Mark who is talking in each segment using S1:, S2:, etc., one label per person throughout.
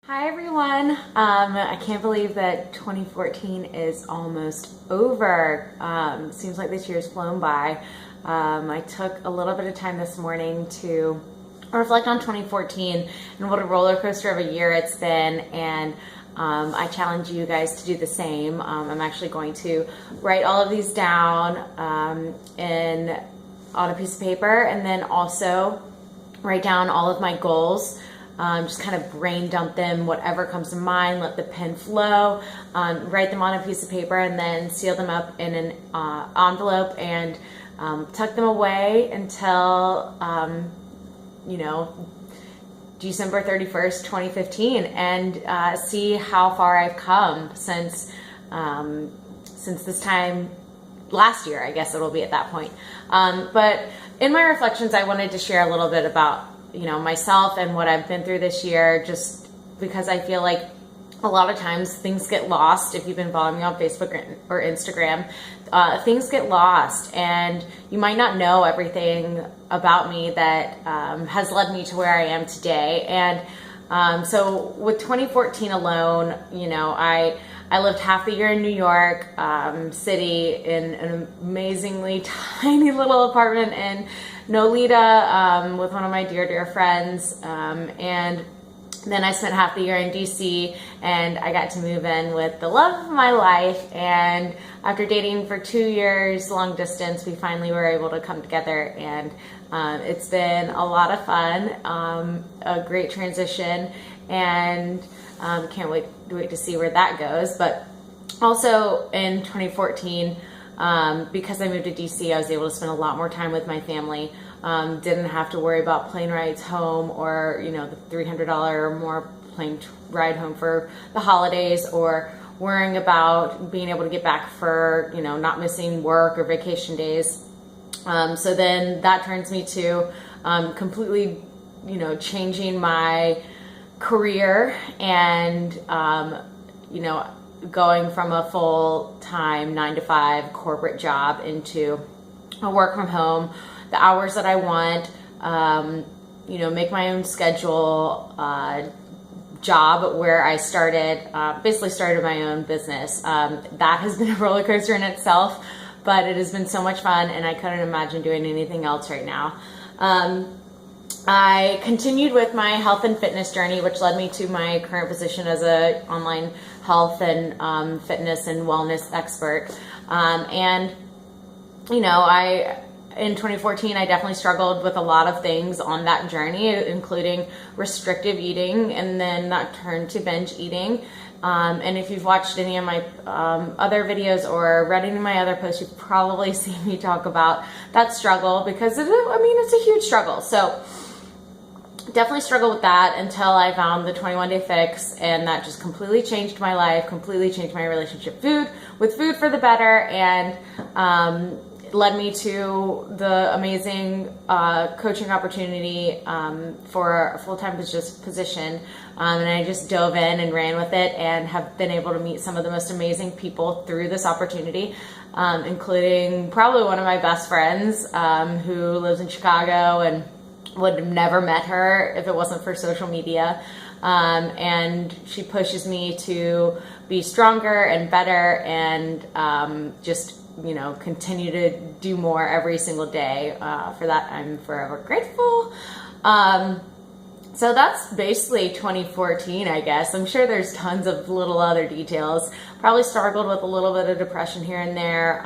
S1: Hi everyone. I can't believe that 2014 is almost over. Seems like this year's flown by. I took a little bit of time this morning to reflect on 2014 and what a roller coaster of a year it's been, and I challenge you guys to do the same. I'm actually going to write all of these down on a piece of paper, and then also write down all of my goals. Just kind of brain dump them, whatever comes to mind, let the pen flow, write them on a piece of paper, and then seal them up in an envelope and tuck them away until, December 31st, 2015, and see how far I've come since this time last year. I guess it'll be at that point. But in my reflections, I wanted to share a little bit about myself and what I've been through this year, just because I feel like a lot of times things get lost. If you've been following me on Facebook or Instagram, things get lost, and you might not know everything about me that has led me to where I am today. And so with 2014 alone, I lived half the year in New York City in an amazingly tiny little apartment in Nolita with one of my dear friends, and then I spent half the year in DC, and I got to move in with the love of my life. And after dating for 2 years long distance, we finally were able to come together, and it's been a lot of fun, a great transition, and can't wait to see where that goes. But also in 2014, because I moved to DC, I was able to spend a lot more time with my family. Didn't have to worry about plane rides home, or the $300 or more plane ride home for the holidays, or worrying about being able to get back for not missing work or vacation days. So then that turns me to completely changing my career, and going from a full-time 9-to-5 corporate job into a work from home, the hours that I want, make my own schedule, job where I basically started my own business. That has been a roller coaster in itself, but it has been so much fun, and I couldn't imagine doing anything else right now. I continued with my health and fitness journey, which led me to my current position as an online health and fitness and wellness expert. In 2014, I definitely struggled with a lot of things on that journey, including restrictive eating, and then that turned to binge eating. And if you've watched any of my other videos or read any of my other posts, you've probably seen me talk about that struggle, because it's a huge struggle. So definitely struggled with that until I found the 21-day fix, and that just completely changed my life, completely changed my relationship with food for the better, and led me to the amazing coaching opportunity for a full-time position. And I just dove in and ran with it, and have been able to meet some of the most amazing people through this opportunity, including probably one of my best friends who lives in Chicago, and would have never met her if it wasn't for social media. And she pushes me to be stronger and better, and continue to do more every single day. For that, I'm forever grateful. So that's basically 2014, I guess. I'm sure there's tons of little other details. Probably struggled with a little bit of depression here and there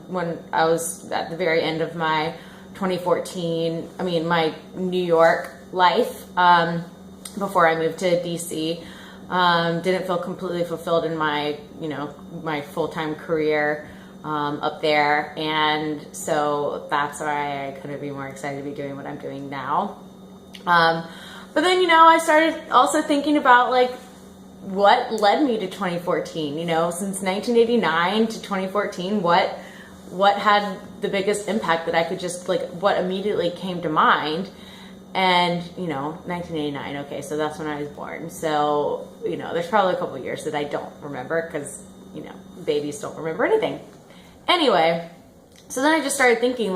S1: when I was at the very end of my my New York life, before I moved to DC. Didn't feel completely fulfilled in my full-time career up there, and so that's why I couldn't be more excited to be doing what I'm doing now. But then I started also thinking about what led me to 2014. Since 1989 to 2014, what had the biggest impact that I could just what immediately came to mind. And 1989, okay, so that's when I was born. So there's probably a couple years that I don't remember, because babies don't remember anything. Anyway, so then I just started thinking,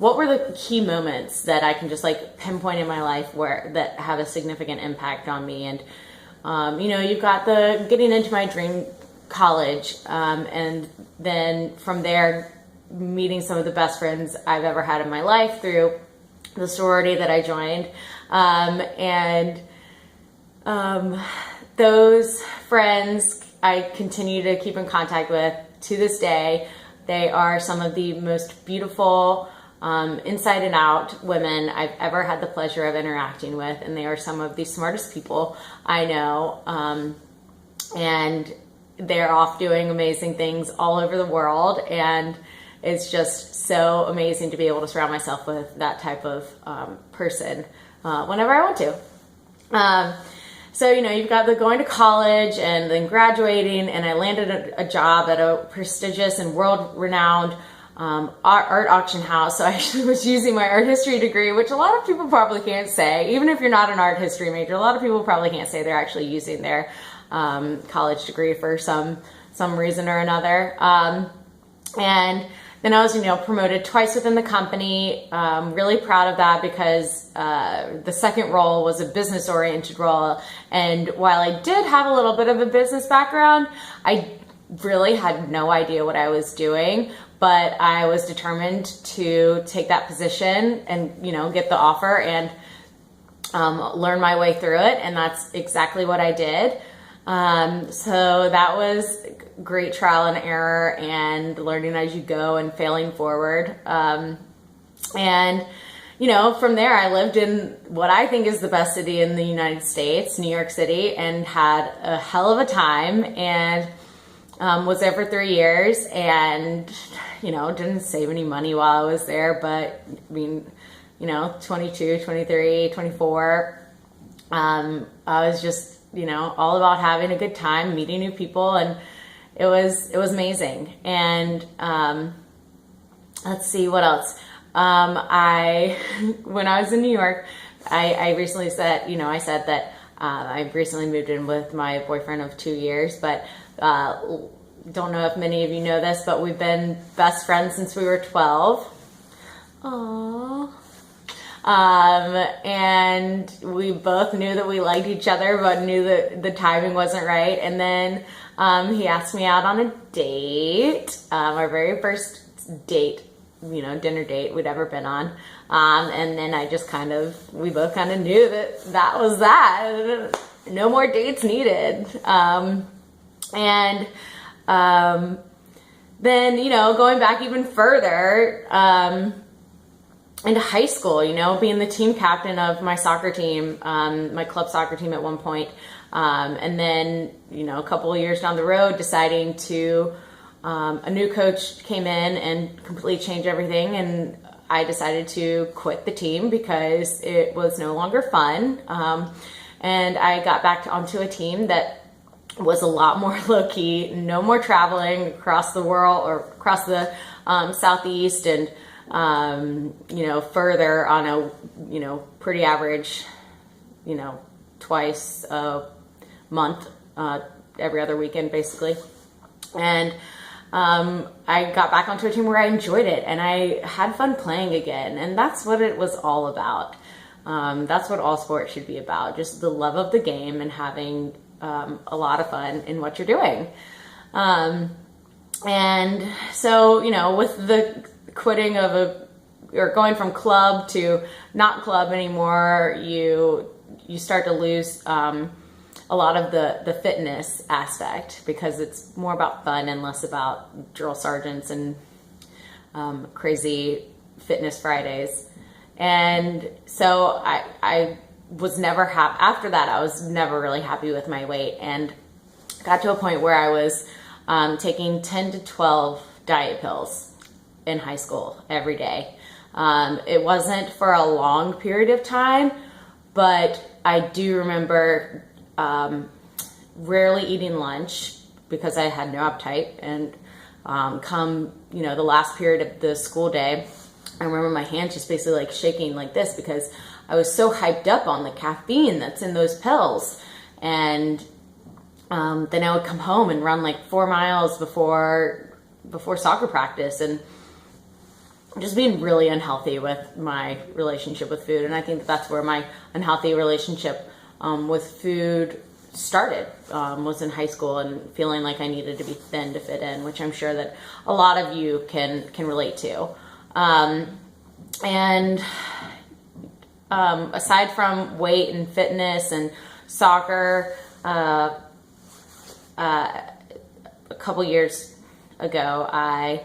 S1: what were the key moments that I can just pinpoint in my life that have a significant impact on me? And You've got the getting into my dream college, and then from there, meeting some of the best friends I've ever had in my life through the sorority that I joined. Those friends I continue to keep in contact with to this day. They are some of the most beautiful, inside and out women I've ever had the pleasure of interacting with, and they are some of the smartest people I know. And they're off doing amazing things all over the world, and it's just so amazing to be able to surround myself with that type of person whenever I want to. So, you've got the going to college and then graduating, and I landed a job at a prestigious and world-renowned art auction house. So I actually was using my art history degree, which a lot of people probably can't say. Even if you're not an art history major, a lot of people probably can't say they're actually using their college degree for some reason or another. And then I was, promoted twice within the company. Really proud of that because the second role was a business-oriented role. And while I did have a little bit of a business background, I really had no idea what I was doing. But I was determined to take that position and, get the offer and learn my way through it. And that's exactly what I did. So that was great trial and error and learning as you go and failing forward. From there I lived in what I think is the best city in the United States, New York City, and had a hell of a time, and was there for 3 years, and, didn't save any money while I was there, but 22, 23, 24, I was just, all about having a good time, meeting new people, and it was amazing. And let's see what else. When I was in New York, I recently said, I said that I recently moved in with my boyfriend of 2 years, but don't know if many of you know this, but we've been best friends since we were 12. Aww. And we both knew that we liked each other, but knew that the timing wasn't right. And then he asked me out on a date, our very first date, dinner date we'd ever been on. And then we both kind of knew that was that. No more dates needed. Then, going back even further, into high school, being the team captain of my soccer team, my club soccer team at one point. And then, a couple of years down the road, deciding to, a new coach came in and completely changed everything. And I decided to quit the team because it was no longer fun. And I got back onto a team that was a lot more low-key, no more traveling across the world or across the Southeast, and further on a, pretty average, twice a month, every other weekend, basically. And I got back onto a team where I enjoyed it and I had fun playing again. And that's what it was all about. That's what all sports should be about. Just the love of the game and having a lot of fun in what you're doing. And so, with the quitting or going from club to not club anymore, you start to lose a lot of the fitness aspect, because it's more about fun and less about drill sergeants and crazy fitness Fridays. And so I was never happy. After that, I was never really happy with my weight, and got to a point where I was taking 10 to 12 diet pills in high school every day. It wasn't for a long period of time, but I do remember rarely eating lunch because I had no appetite. And come, the last period of the school day, I remember my hands just basically shaking like this because I was so hyped up on the caffeine that's in those pills. And then I would come home and run 4 miles before soccer practice, and just being really unhealthy with my relationship with food. And I think that's where my unhealthy relationship with food started, was in high school and feeling like I needed to be thin to fit in, which I'm sure that a lot of you can relate to. Aside from weight and fitness and soccer, a couple years ago, I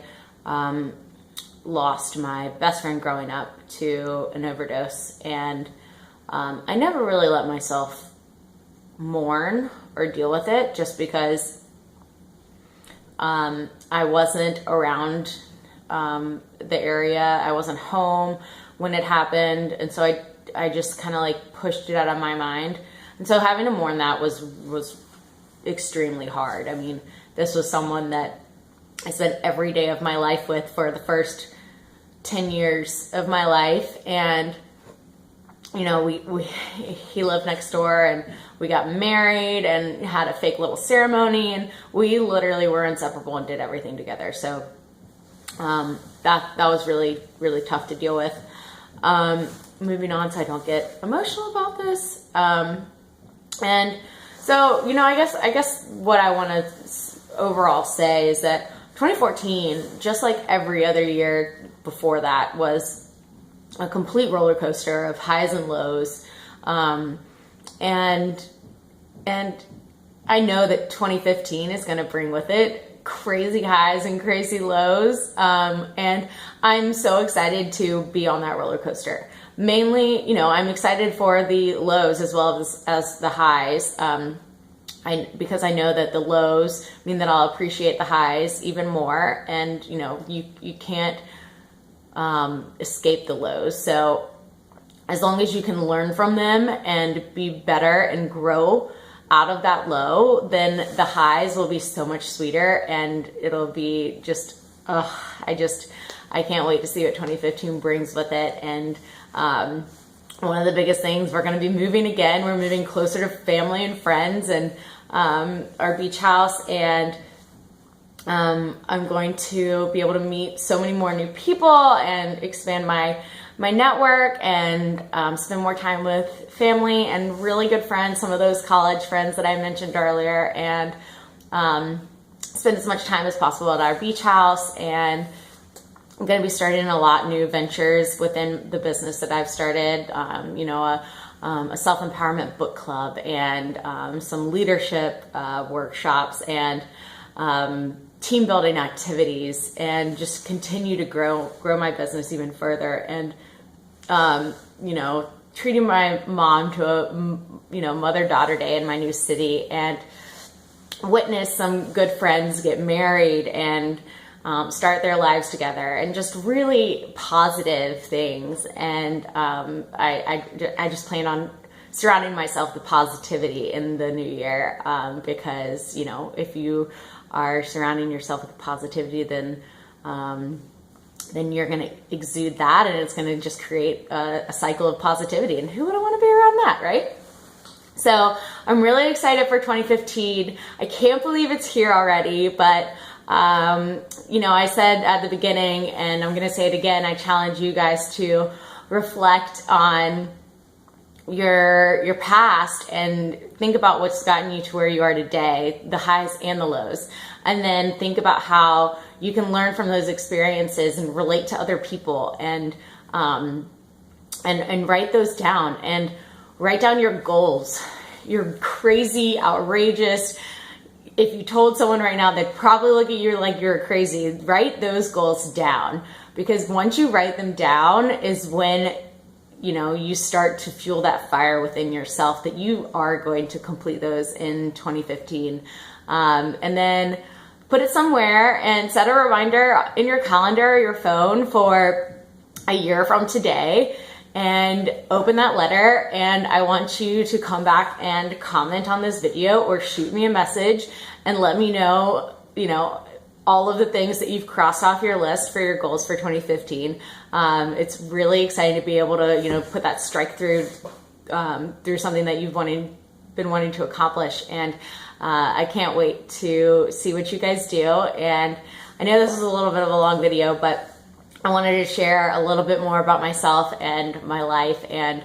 S1: lost my best friend growing up to an overdose, and I never really let myself mourn or deal with it, just because I wasn't around the area. I wasn't home when it happened, and so I just kind of like pushed it out of my mind. And so having to mourn that was extremely hard. I mean, this was someone that I spent every day of my life with for the first 10 years of my life. And, you know, he lived next door, and we got married and had a fake little ceremony, and we literally were inseparable and did everything together. So that was really, really tough to deal with. Moving on, so I don't get emotional about this. And so, you know, I guess what I want to overall say is that 2014, just like every other year before that, was a complete roller coaster of highs and lows. And I know that 2015 is going to bring with it crazy highs and crazy lows. And I'm so excited to be on that roller coaster. Mainly, you know, I'm excited for the lows as well as the highs. Because I know that the lows mean that I'll appreciate the highs even more, and you know, you can't escape the lows. So as long as you can learn from them and be better and grow out of that low, then the highs will be so much sweeter, and it'll be just, I can't wait to see what 2015 brings with it. And one of the biggest things, we're going to be moving again. We're moving closer to family and friends, and our beach house, and I'm going to be able to meet so many more new people and expand my network, and spend more time with family and really good friends, some of those college friends that I mentioned earlier, and spend as much time as possible at our beach house. And I'm going to be starting a lot new ventures within the business that I've started, you know, a self-empowerment book club, and some leadership workshops, and team building activities, and just continue to grow my business even further. And you know, treating my mom to a, you know, mother-daughter day in my new city, and witness some good friends get married and start their lives together, and just really positive things. And I just plan on surrounding myself with positivity in the new year, because, you know, if you are surrounding yourself with positivity, then you're going to exude that, and it's going to just create a cycle of positivity. And who would want to be around that, right? So I'm really excited for 2015. I can't believe it's here already, but you know, I said at the beginning, and I'm going to say it again, I challenge you guys to reflect on your past and think about what's gotten you to where you are today, the highs and the lows. And then think about how you can learn from those experiences and relate to other people, and write those down, and write down your goals, your crazy, outrageous. If you told someone right now, they'd probably look at you like you're crazy. Write those goals down, because once you write them down is when, you know, you start to fuel that fire within yourself that you are going to complete those in 2015. And then put it somewhere and set a reminder in your calendar or your phone for a year from today, and open that letter. And I want you to come back and comment on this video, or shoot me a message and let me know, you know, all of the things that you've crossed off your list for your goals for 2015. It's really exciting to be able to, you know, put that strike through something that you've been wanting to accomplish. And I can't wait to see what you guys do. And I know this is a little bit of a long video, but I wanted to share a little bit more about myself and my life, and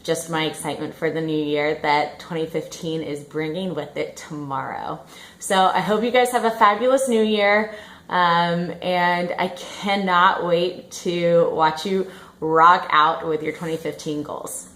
S1: just my excitement for the new year that 2015 is bringing with it tomorrow. So I hope you guys have a fabulous new year. And I cannot wait to watch you rock out with your 2015 goals.